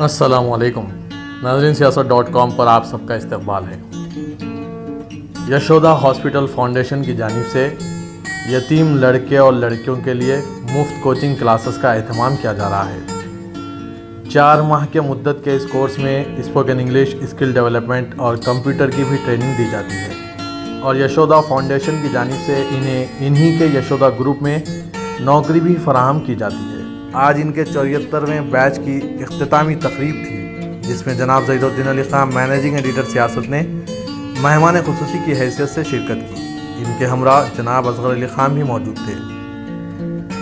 अस्सलामुअलैकुम नाज़रीन, siasat.com पर आप सबका इस्तकबाल है। यशोदा हॉस्पिटल फाउंडेशन की जानिब से यतीम लड़के और लड़कियों के लिए मुफ्त कोचिंग क्लासेस का एहतमाम किया जा रहा है। 4 माह के मुद्दत के इस कोर्स में स्पोकन इंग्लिश, स्किल डेवलपमेंट और कंप्यूटर की भी ट्रेनिंग दी जाती है और यशोदा फाउंडेशन की जानिब से इन्हें इन्हीं के यशोदा ग्रुप में नौकरी भी फराहम की जाती है। आज इनके 74वें बैच की इख्तितामी तकरीब थी, जिसमें जनाब ज़हीरुद्दीन अली खान, मैनेजिंग एडिटर सियासत ने मेहमान खुसूसी की हैसियत से शिरकत की। इनके हमरा जनाब असगर अली खान भी मौजूद थे।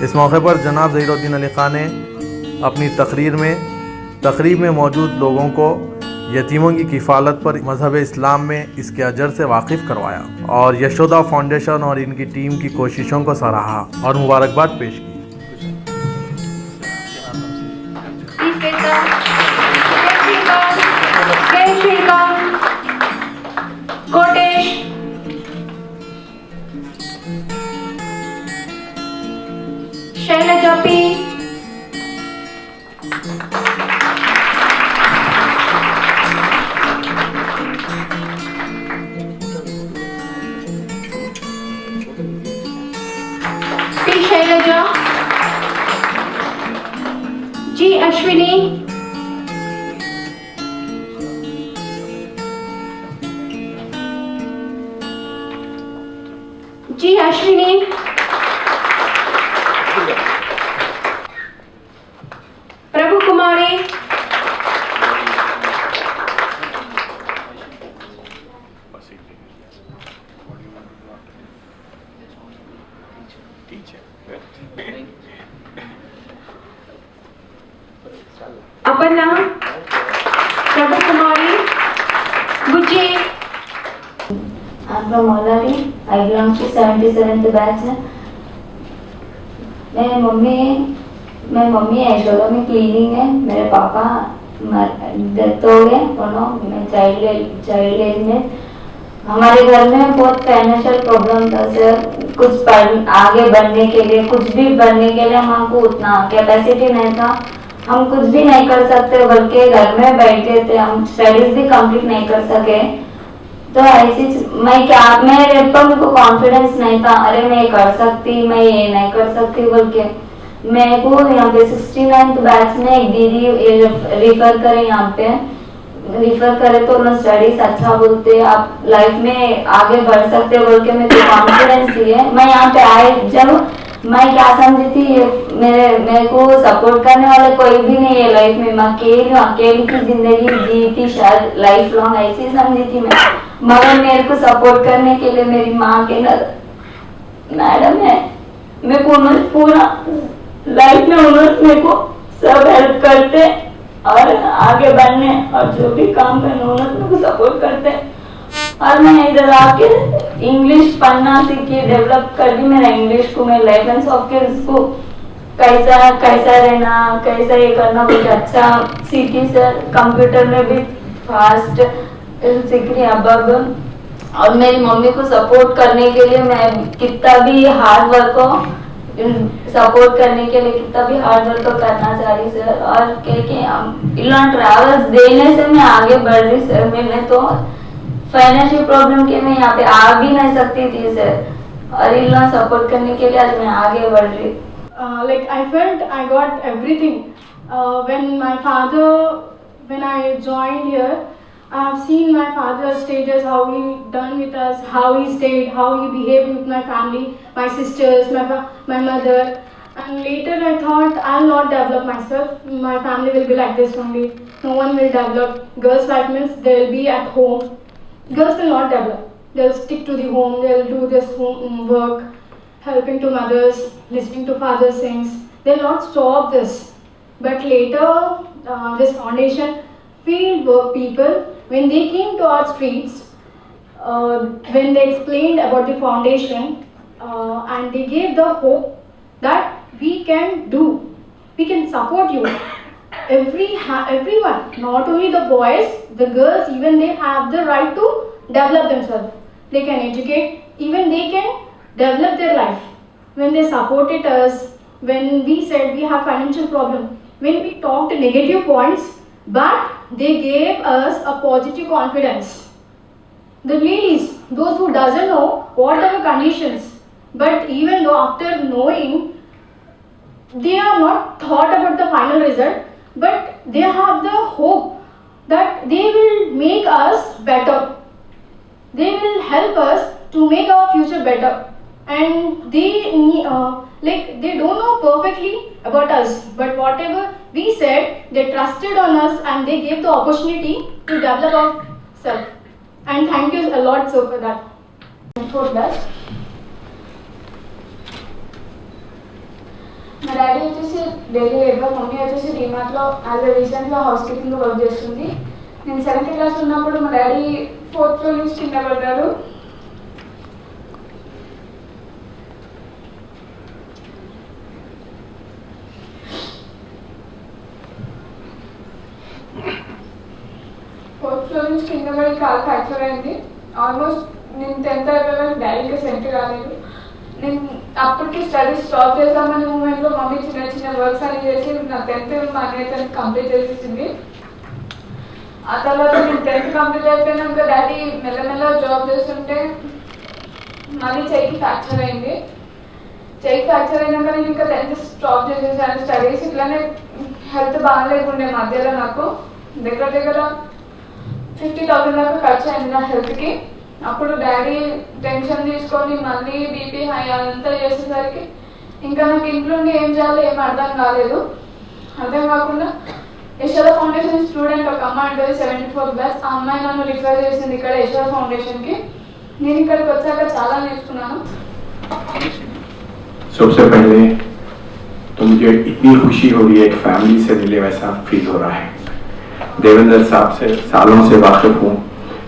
इस मौके पर जनाब ज़हीरुद्दीन अली खान ने अपनी तकरीब में मौजूद लोगों को यतीमों की किफ़ालत पर मज़हब इस्लाम में इसके अजर से वाकिफ़ करवाया और यशोदा फाउंडेशन और इनकी टीम की कोशिशों को सराहा और मुबारकबाद पेश की। शैलजा पी, शैलजा, जी अश्विनी, जी अश्विनी, प्रभु कुमारी, अपर्णा, प्रभु कुमारी, बुच्ची। I'm from Molari. I belong to 77th batch. मेरी मम्मी यशोदा में क्लीनिंग है। मेरे पापा डेथ हो गए दोनों। मैं चाइल्ड एज में। हमारे घर में बहुत फाइनेंशियल प्रॉब्लम था सर। कुछ आगे बढ़ने के लिए, कुछ भी बढ़ने के लिए हमको उतना कैपेसिटी नहीं था। हम कुछ भी नहीं कर सकते, बल्कि घर में बैठे थे। हम स्टडीज भी कंप्लीट नहीं कर सके। तो ऐसी मेरे को कॉन्फिडेंस नहीं था। अरे मैं ये कर सकती, मैं ये नहीं कर सकती बोल के। मेरे को यहाँ पे 69th बैच में एक दीदी रिफर करे, यहाँ पे रिफर करे तो उन्होंने स्टडीज अच्छा बोलते, आप लाइफ में आगे बढ़ सकते बोल के मेरे को कॉन्फिडेंस दिए। मैं यहाँ पे आए जब मैं क्या समझी थी, मेरे को सपोर्ट करने वाले कोई भी नहीं है लाइफ में। मैं अकेली की जिंदगी जी थी शायद लाइफ लॉन्ग, ऐसी समझी थी मैं। मगर मेरे को सपोर्ट करने के लिए मेरी माँ के मैडम है। मेरे को पूरा लाइफ में उन्होंने मेरे को सब हेल्प करते और आगे बढ़ने और जो भी काम करने उन्होंने मेरे को सपोर्ट करते। और मैं इधर आके इंग्लिश पढ़ना सीखी, डेवलप कर दी मेरा इंग्लिश को। मैं लाइफ एंड सॉफ्ट स्किल्स को कैसा रहना, कैसा ये करना कुछ अच्छा सीखी सर। कंप्यूटर में भी फास्ट सीख रही अब। और मेरी मम्मी को सपोर्ट करने के लिए मैं कितना भी हार्ड वर्क को सपोर्ट करने के लिए कितना भी हार्ड वर्क करना चाह रही सर। और ट्रैवल्स देने से मैं आगे बढ़ रही सर। मैंने तो फाइनेंशियल प्रॉब्लम के मैं यहाँ पे आ भी नहीं सकती थी सर, और इन सपोर्ट करने के लिए आज मैं आगे बढ़ रही। Like I felt I got everything when I joined here. I have seen my father's stages, how he done with us, how he stayed, how he behaved with my family, my sisters, my mother. And later I thought I'll not develop myself. My family will be like this only. No one will develop. Girls like means they'll be at home. Girls will not develop. They'll stick to the home. They'll do this home work, helping to mothers, listening to fathers' things. They'll not stop this. But later, this foundation field work people, when they came to our streets, when they explained about the foundation, and they gave the hope that we can do, we can support you. Everyone, not only the boys, the girls, even they have the right to develop themselves. They can educate, even they can develop their life. When they supported us, when we said we have financial problem, when we talked negative points, but they gave us a positive confidence. The ladies, those who doesn't know what are the conditions, but even though after knowing, they are not thought about the final result, but they have the hope that they will make us better. They will help us to make our future better. And they they don't know perfectly about us, but whatever we said, they trusted on us and they gave the opportunity to develop ourselves. And thank you a lot so for that. For that. మా daddy వచ్చేసి daily labour, mummy వచ్చేసి డీమార్ట్లో as a రీసెంట్గా house కీపింగ్లో work చేస్తుంది. నేను 7th class ఉన్నప్పుడు మా daddy 4th floor నుంచి కింద పడ్డారు. కింద పడి కాలు ఫ్రాక్చర్ అయింది. ఆల్మోస్ట్ నేను 10th అయిపోయాను, డాడీకి సెంటర్ రాలేదు. నేను అప్పటికి స్టడీస్ స్టాప్ చేద్దామనే మూమెంట్లో మమ్మీ చిన్న చిన్న వర్క్స్ అని చేసి నా 10th మా అన్నయ్య కంప్లీట్ చేసేసింది. ఆ తర్వాత నేను 10th కంప్లీట్ అయిపోయినాక డాడీ మెల్లమెల్ల జాబ్ చేస్తుంటే మళ్ళీ చెయ్యికి ఫ్రాక్చర్ అయింది. చెయ్యి ఫ్రాక్చర్ అయినాక నేను ఇంకా 10th స్టాప్ చేసేసాను స్టడీస్. ఇట్లానే హెల్త్ బాగాలేకుండే మధ్యలో నాకు దగ్గర దగ్గర 50,000 దాకా ఖర్చు అయింది నా హెల్త్కి. అప్పుడు డాడీ టెన్షన్ తీసుకొని మళ్ళీ బీపీ హై అదంతా చేసేసరికి ఇంకా నాకు ఇంట్లో ఏం చేయాలో ఏం అర్థం కాలేదు. అర్థం కాకుండా యశోద ఫౌండేషన్ స్టూడెంట్ ఒక అమ్మాయి ఉంటుంది 74 బ్యాచ్, ఆ అమ్మాయి నన్ను రిఫర్ చేసింది ఇక్కడ యశోద ఫౌండేషన్కి. నేను ఇక్కడికి వచ్చాక చాలా నేర్చుకున్నాను. सबसे पहले तो मुझे इतनी खुशी हो रही है, एक फैमिली से मिले वैसा फील हो रहा है. देवेंद्र साहब से सालों से वाकिफ हूँ,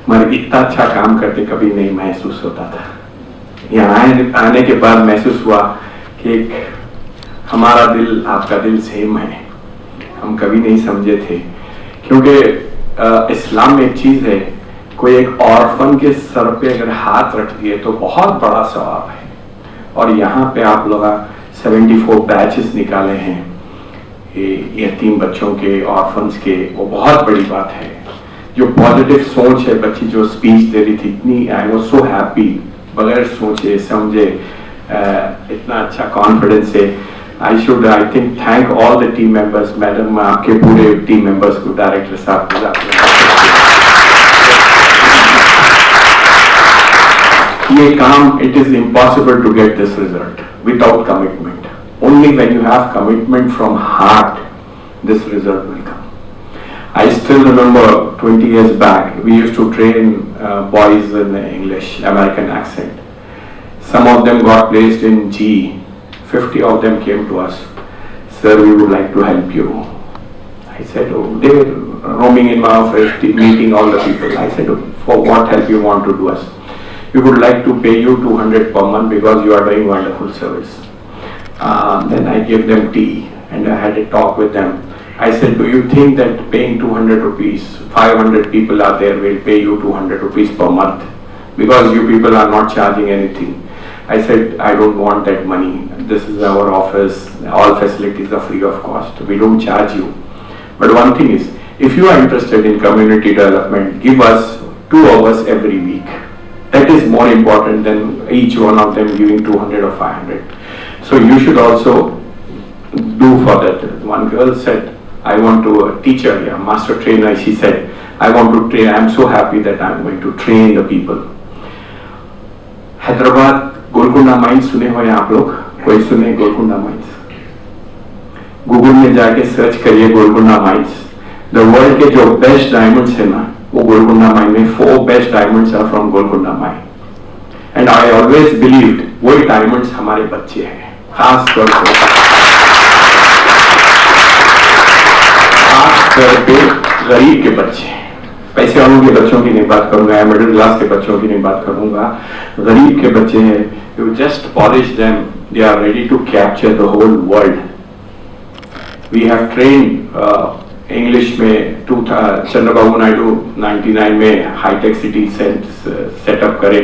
मगर इतना अच्छा काम करते कभी नहीं महसूस होता था. यहाँ आने के बाद महसूस हुआ कि हमारा दिल आपका दिल सेम है. हम कभी नहीं समझे थे, क्योंकि इस्लाम में एक चीज़ है, कोई एक ऑर्फन के सर पे अगर हाथ रख दिए तो बहुत बड़ा सवाब है. और यहाँ पे आप लोग 74 बैचेस निकाले हैं यतीम बच्चों के, ऑर्फन्स के, वो बहुत बड़ी बात है. जो पॉजिटिव सोच है, बच्ची जो स्पीच दे रही थी, इतनी आई वाज सो हैप्पी, बगैर सोचे समझे इतना अच्छा कॉन्फिडेंस है. I think thank all the team members. Madam आपके पूरे टीम मेंबर्स को, डायरेक्टर साहब, ये काम it is impossible to get this result without commitment. Only when you have commitment from heart, this result will come. I still remember 20 years back, we used to train boys in English, American accent. Some of them got placed in G. 50 of them came to us. Sir, we would like to help you. I said, oh, they were roaming in my office, meeting all the people. I said, oh, for what help you want to do us? We would like to pay you 200 per month because you are doing wonderful service. Then I gave them tea and I had a talk with them. I said, do you think that paying 200 rupees, 500 people are there, will pay you 200 rupees per month? Because you people are not charging anything. I said, I don't want that money. This is our office. All facilities are free of cost. We don't charge you. But one thing is, if you are interested in community development, give us 2 hours every week. That is more important than each one of them giving 200 or 500. So you should also do for that. One girl said, I want to teach her, yeah, master trainer. She said, I want to train. I am so happy that I am going to train the people. Hyderabad Golconda mines सुने हो आप लोग? कोई सुने Golconda mines? Google में जाके search करिए Golconda mines. The world के जो बेस्ट डायमंड्स है ना, वो गोलकुंडा माइन में 4 best diamonds are from Golconda mine. And I always believed वही डायमंड्स हमारे बच्चे हैं, खास तौर पे गरीब के बच्चे. पैसे वालों के बच्चों की नहीं बात करूंगा, या मिडिल क्लास के बच्चों की नहीं बात करूंगा. गरीब के बच्चे हैं, you just polish them, they are ready to capture the whole world. We have train English में चंद्रबाबू नायडू 99 में हाईटेक सिटी सेटअप करे.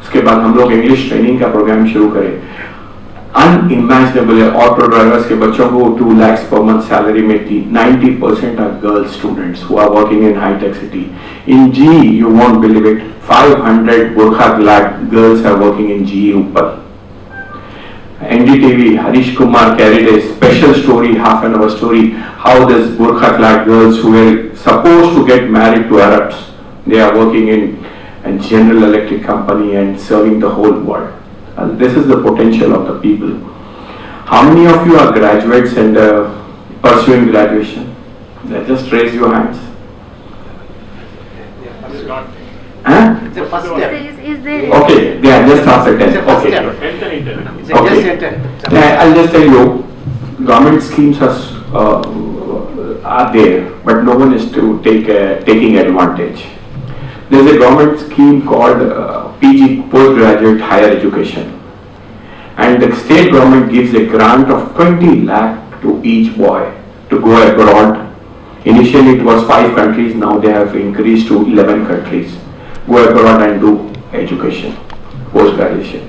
उसके बाद हम लोग इंग्लिश ट्रेनिंग का प्रोग्राम शुरू करें. Unimaginable है ऑटो ड्राइवर्स के बच्चों को 2 lakhs per month salary मिलती 90% are girl students who are working in high-tech city. In GE, you won't believe it, 500 burqa clad girls are working in GE Uppal. NDTV, Harish Kumar carried a special story, half-an-hour story, how this burqa clad girls who were supposed to get married to Arabs, they are working in a General Electric company and serving the whole world. And this is the potential of the people. How many of you are graduates and pursuing graduation? Just raise your hands. Huh? The first step. Is there Okay, yeah, just after 10. It's a first Okay. step. It's Okay. just enter. Yeah, I'll just tell you, government schemes are there, but no one is taking advantage. There's a government scheme called PG, postgraduate higher education, and the state government gives a grant of 20 lakh to each boy to go abroad. Initially it was 5 countries, now they have increased to 11 countries. Go abroad and do education, post-graduation.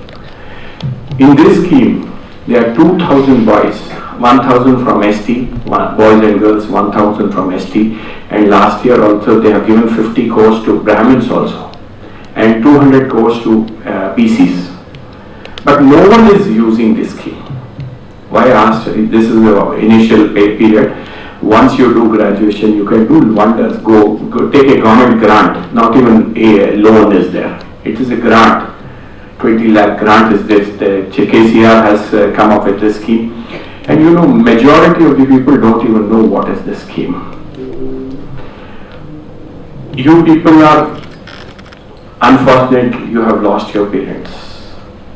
In this scheme, there are 2,000 boys, 1,000 from ST, boys and girls, 1,000 from ST, and last year also they have given 50 crores to Brahmins also, and 200 crores to PCs. But no one is using this scheme. Why I asked, this is the initial pay period. Once you do graduation, you can do wonders. Go take a government grant. Not even a loan is there. It is a grant. 20 lakh grant is this. The KCR has come up with this scheme. And you know, majority of the people don't even know what is this scheme. You people are unfortunate, you have lost your parents.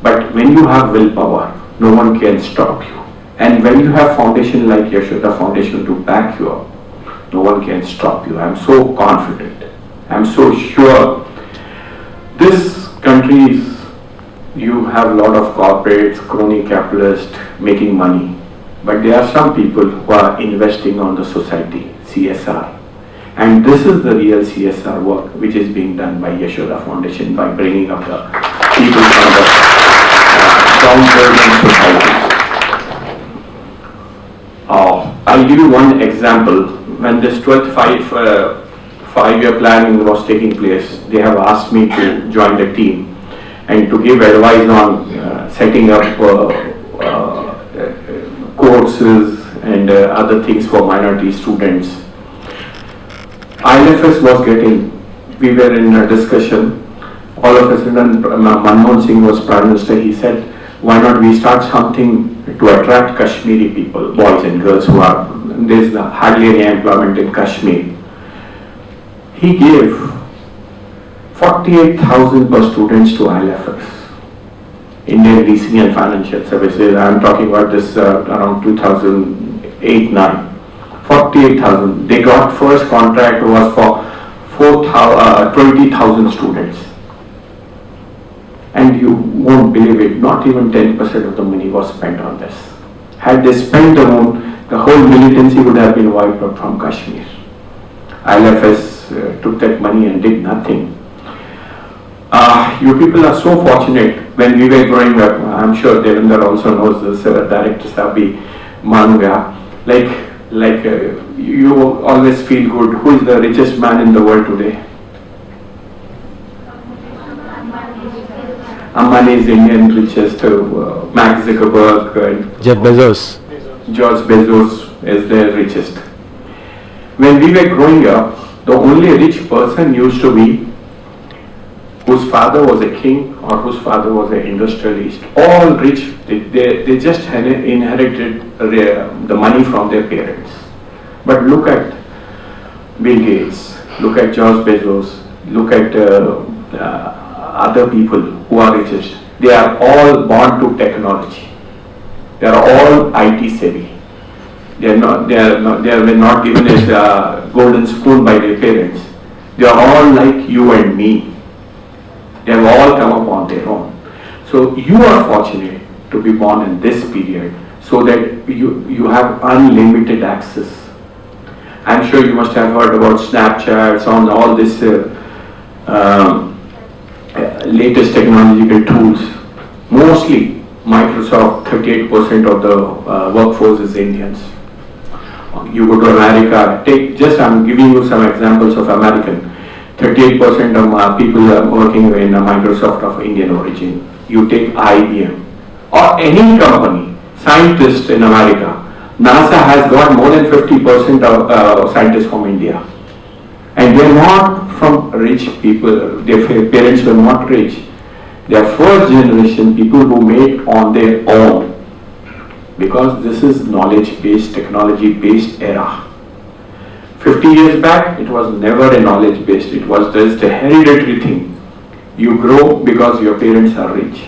But when you have willpower, no one can stop you. And when you have foundation like Yashoda Foundation to back you up, no one can stop you. I am so confident. I am so sure. This country is, you have a lot of corporates, crony capitalists making money. But there are some people who are investing on the society, CSR. And this is the real CSR work which is being done by Yashoda Foundation by bringing up the people from the down-burdened societies. I'll give you one example. When this 12th five-year planning was taking place, they have asked me to join the team and to give advice on setting up courses and other things for minority students. ILFS was getting, we were in a discussion, all of a sudden Manmohan Singh was Prime Minister, he said, why not we start something to attract Kashmiri people, boys and girls who are, there's hardly any employment in Kashmir. He gave 48,000 per students to ILFS, Indian Leasing and Financial Services. I'm talking about this around 2008-9. 48,000. They got first contract was for 20,000 students. And you won't believe it, not even 10% of the money was spent on this. Had they spent the whole militancy would have been wiped out from Kashmir. ILFS took that money and did nothing. You people are so fortunate. When we were growing up, I'm sure Devinder also knows this, Director Sabi Manuga, you always feel good. Who is the richest man in the world today? Ambani is Indian richest, Mark Zuckerberg, Jeff Bezos. George Bezos is the richest. When we were growing up, the only rich person used to be whose father was a king or whose father was an industrialist. All rich, they just inherited the money from their parents. But look at Bill Gates, look at George Bezos, look at other people who are richest. They are all born to technology. They are all IT savvy. They were not given a golden spoon by their parents. They are all like you and me. They have all come up on their own. So you are fortunate to be born in this period so that you have unlimited access. I'm sure you must have heard about Snapchat, on all this latest technological tools. Mostly Microsoft, 38% of the workforce is Indians. You go to America, I'm giving you some examples of American. 38% of people are working in Microsoft of Indian origin. You take IBM or any company, scientists in America. NASA has got more than 50% of scientists from India. And they are not from rich people, their parents were not rich. They are first generation people who made on their own. Because this is knowledge-based, technology-based era. 50 years back, it was never a knowledge-based, it was just a hereditary thing. You grow because your parents are rich.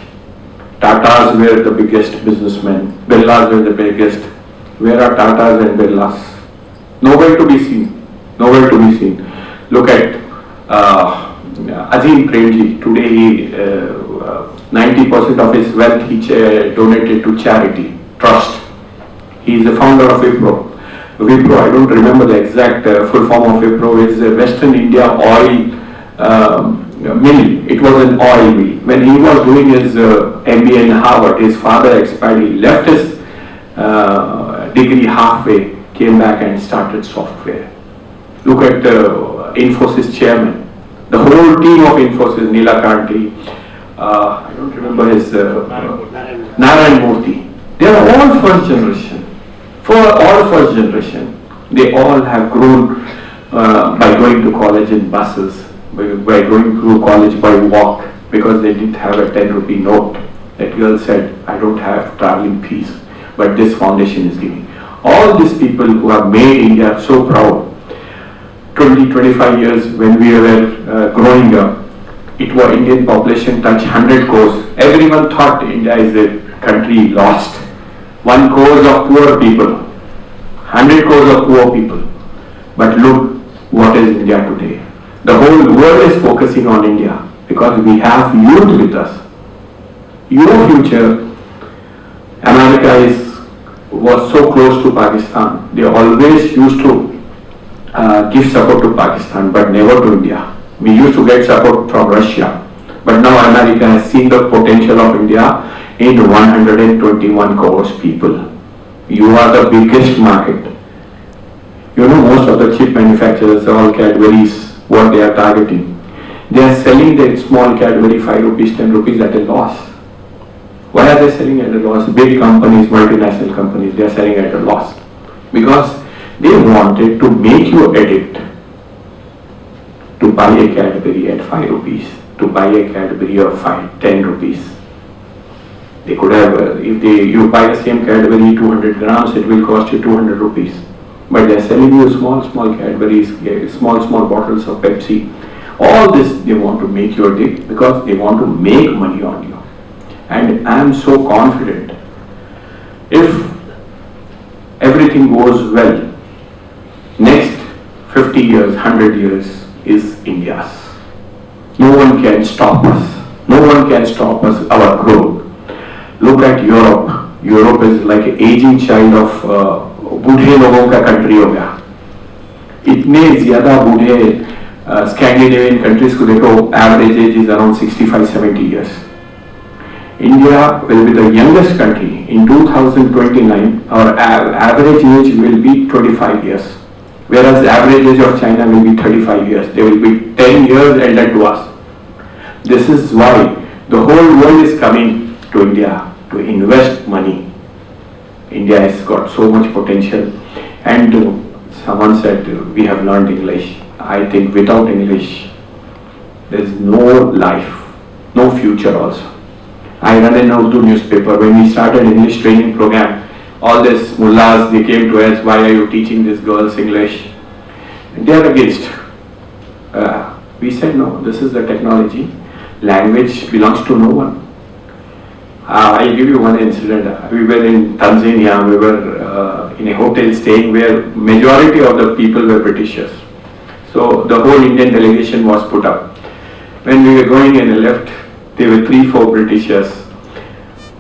Tatas were the biggest businessmen, Birlas were the biggest. Where are Tatas and Birlas? Nowhere to be seen, nowhere to be seen. Look at Azim Premji, today 90% of his wealth he donated to charity, trust. He is the founder of Wipro. Wipro, I don't remember the exact full form of Wipro, is a Western India oil mill. It was an oil mill. When he was doing his MBA in Harvard, his father expired, he left his degree halfway, came back and started software. Look at Infosys chairman. The whole team of Infosys, Neela Kanti, I don't remember his Narayan Murthy. They are all first generation. For all first generation, they all have grown by going to college in buses, by going to college by walk, because they didn't have a 10 rupee note. That girl said, I don't have traveling fees, but this foundation is giving. All these people who have made India so proud. 20-25 years when we were growing up, it was Indian population touched 100 crores. Everyone thought India is a country lost. 1 crore of poor people, 100 crores of poor people. But look what is India today. The whole world is focusing on India because we have youth with us. Your future, America was so close to Pakistan. They always used to give support to Pakistan, but never to India. We used to get support from Russia, but now America has seen the potential of India in 121 crores people. You are the biggest market. You know, most of the chip manufacturers, all Cadbury's, what they are targeting. They are selling their small Cadbury 5 rupees, 10 rupees at a loss. Why are they selling at a loss? Big companies, multinational companies, they are selling at a loss. Because they wanted to make you addict to buy a Cadbury at 5 rupees, to buy a Cadbury of 10 rupees. They could have, if you buy the same Cadbury 200 grams, it will cost you 200 rupees. But they are selling you small Cadburys, small bottles of Pepsi. All this they want to make you addict because they want to make money on you. And I am so confident, if everything goes well, next 50 years, 100 years is India's. No one can stop us. No one can stop us, our growth. Look at Europe. Europe is like an aging child of बूढ़े लोगों का country हो गया. इतने ज्यादा बूढ़े Scandinavian countries को देखो, average age is around 65-70 years. India will be the youngest country in 2029. Our average age will be 25 years, whereas the average age of China will be 35 years. They will be 10 years elder to us. This is why the whole world is coming to India to invest money. India has got so much potential, and someone said we have learned English. I think without English there is no life, no future also. I run an Urdu newspaper. When we started English training program, all these mullahs, they came to us, why are you teaching these girls English? And they are against. We said no, this is the technology. Language belongs to no one. I'll give you one incident. We were in Tanzania. We were in a hotel staying where majority of the people were Britishers. So the whole Indian delegation was put up. When we were going in the left, there were 3-4 Britishers.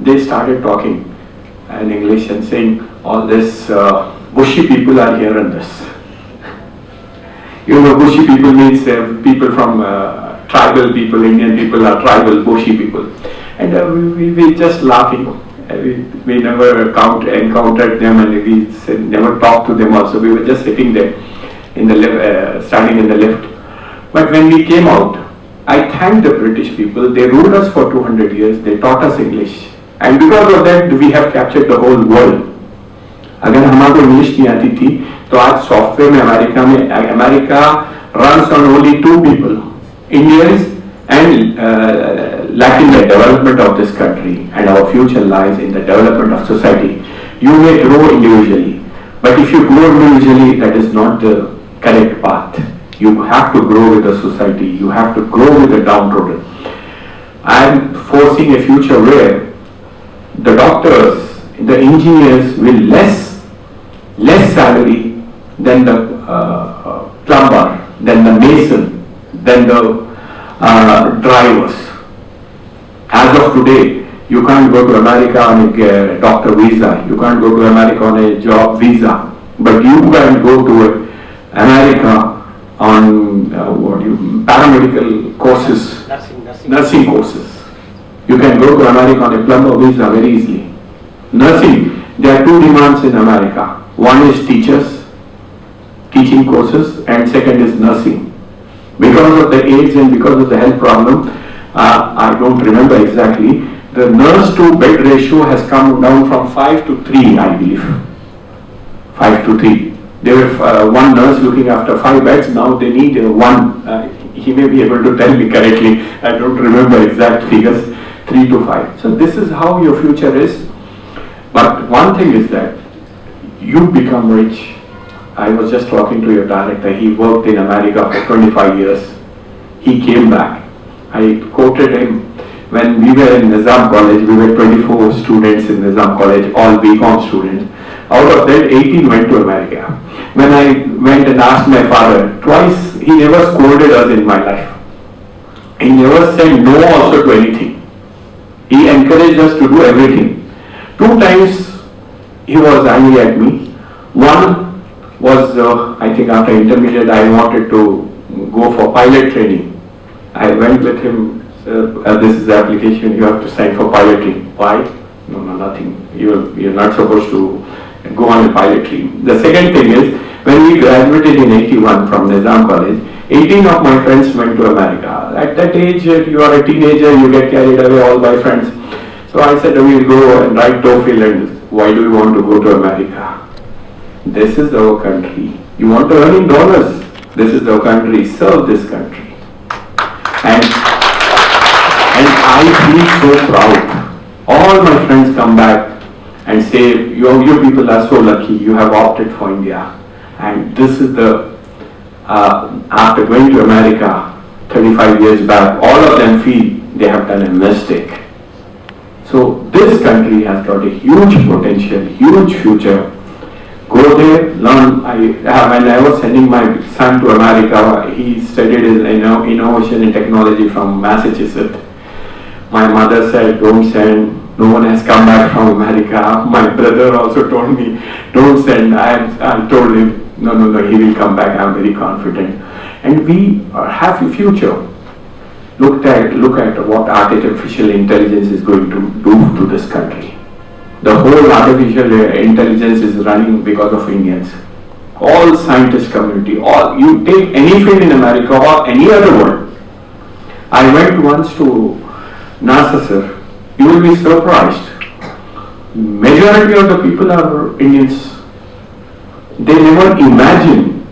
They started talking in English and saying, all this bushy people are here in this. You know, bushy people means people from tribal people, Indian people are tribal, bushy people. And we just laughing. We never encountered them, and we never talked to them also. We were just sitting there in the lift, standing in the lift. But when we came out, I thank the British people. They ruled us for 200 years. They taught us English. And because of that, we have captured the whole world. अगर हमारे English नहीं आती थी तो आज software में America runs on only two people, Indians and lack in the development of this country, and our future lies in the development of society. You may grow individually, but if you grow individually, that is not the correct path. You have to grow with the society. You have to grow with the downtrodden. I am forcing a future where the doctors, the engineers will less salary than the plumber, than the mason, than the drivers. As of today, you can't go to America on a doctor visa. You can't go to America on a job visa. But you can go to America on paramedical courses, nursing courses. You can go to America on a plumber visa very easily. Nursing, there are two demands in America. One is teachers, teaching courses, and second is nursing. Because of the AIDS and because of the health problem, I don't remember exactly, the nurse to bed ratio has come down from 5 to 3, I believe. 5 to 3. There were one nurse looking after 5 beds, now they need one. He may be able to tell me correctly, I don't remember exact figures, 3 to 5. So this is how your future is. But one thing is that you become rich. I was just talking to your director, he worked in America for 25 years. He came back. I quoted him, when we were in Nizam College, we were 24 students in Nizam College, all BCom students. Out of that, 18 went to America. When I went and asked my father, twice, he never scolded us in my life. He never said no also to anything. He encouraged us to do everything. 2 times he was angry at me. One was, I think after intermediate, I wanted to go for pilot training. I went with him, this is the application, you have to sign for piloting. Why? No, nothing. You're not supposed to go on a pilot training. The second thing is, when we graduated in 81 from Nizam College, 18 of my friends went to America. At that age, you are a teenager, you get carried away all by friends. So I said, we'll go and write TOEFL, and why do you want to go to America? This is our country. You want to earn in dollars. This is our country. Serve this country. And I feel so proud. All my friends come back and say, you people are so lucky. You have opted for India. And this is the, after going to America 35 years back, all of them feel they have done a mistake. So this country has got a huge potential, huge future. Go there, learn. When I was sending my son to America, he studied innovation and technology from Massachusetts. My mother said, don't send. No one has come back from America. My brother also told me, don't send. I told him, no, he will come back. I'm very confident. And we have a future. Look at what artificial intelligence is going to do to this country. The whole artificial intelligence is running because of Indians. All scientist community, you take any field in America or any other world. I went once to NASA, sir. You will be surprised. Majority of the people are Indians. They never imagine.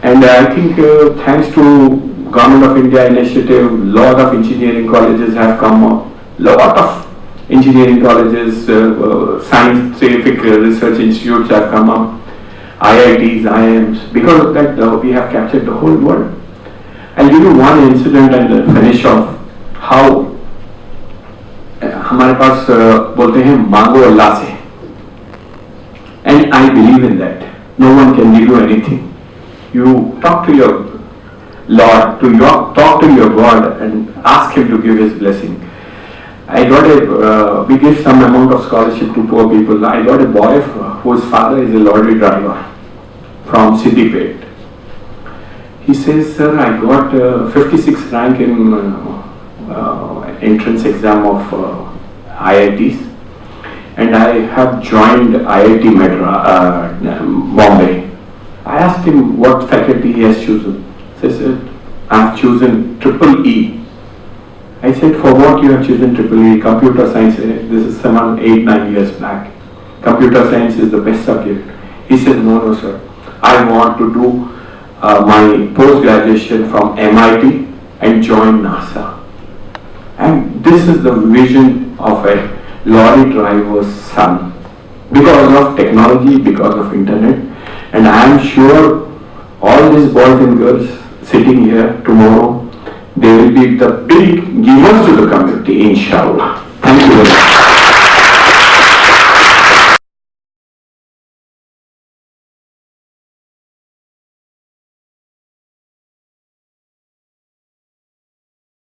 And I think thanks to Government of India initiative, lot of engineering colleges have come up. Lot of engineering colleges, scientific research institutes have come up, IITs, IIMs. Because of that, we have captured the whole world. I'll give you one incident and finish off how हमारे पास बोलते हैं मांगो अल्लाह से, and I believe in that. No one can give you anything. You talk to your Lord, talk to your God and ask Him to give His blessing. We give some amount of scholarship to poor people. I got a boy whose father is a lorry driver from Siddipet. He says, sir, I got 56th rank in entrance exam of IITs. and I have joined IIT Bombay. I asked him what faculty he has chosen. He said, I have chosen Triple E. I said, for what you have chosen Triple E? Computer science. This is 7, 8, 9 years back. Computer science is the best subject. He said, no, sir. I want to do my post-graduation from MIT and join NASA. And this is the vision of a lorry driver's son. Because of technology, because of internet. And I am sure all these boys and girls sitting here tomorrow, they will be the big givers to the community, inshallah. Thank you very much.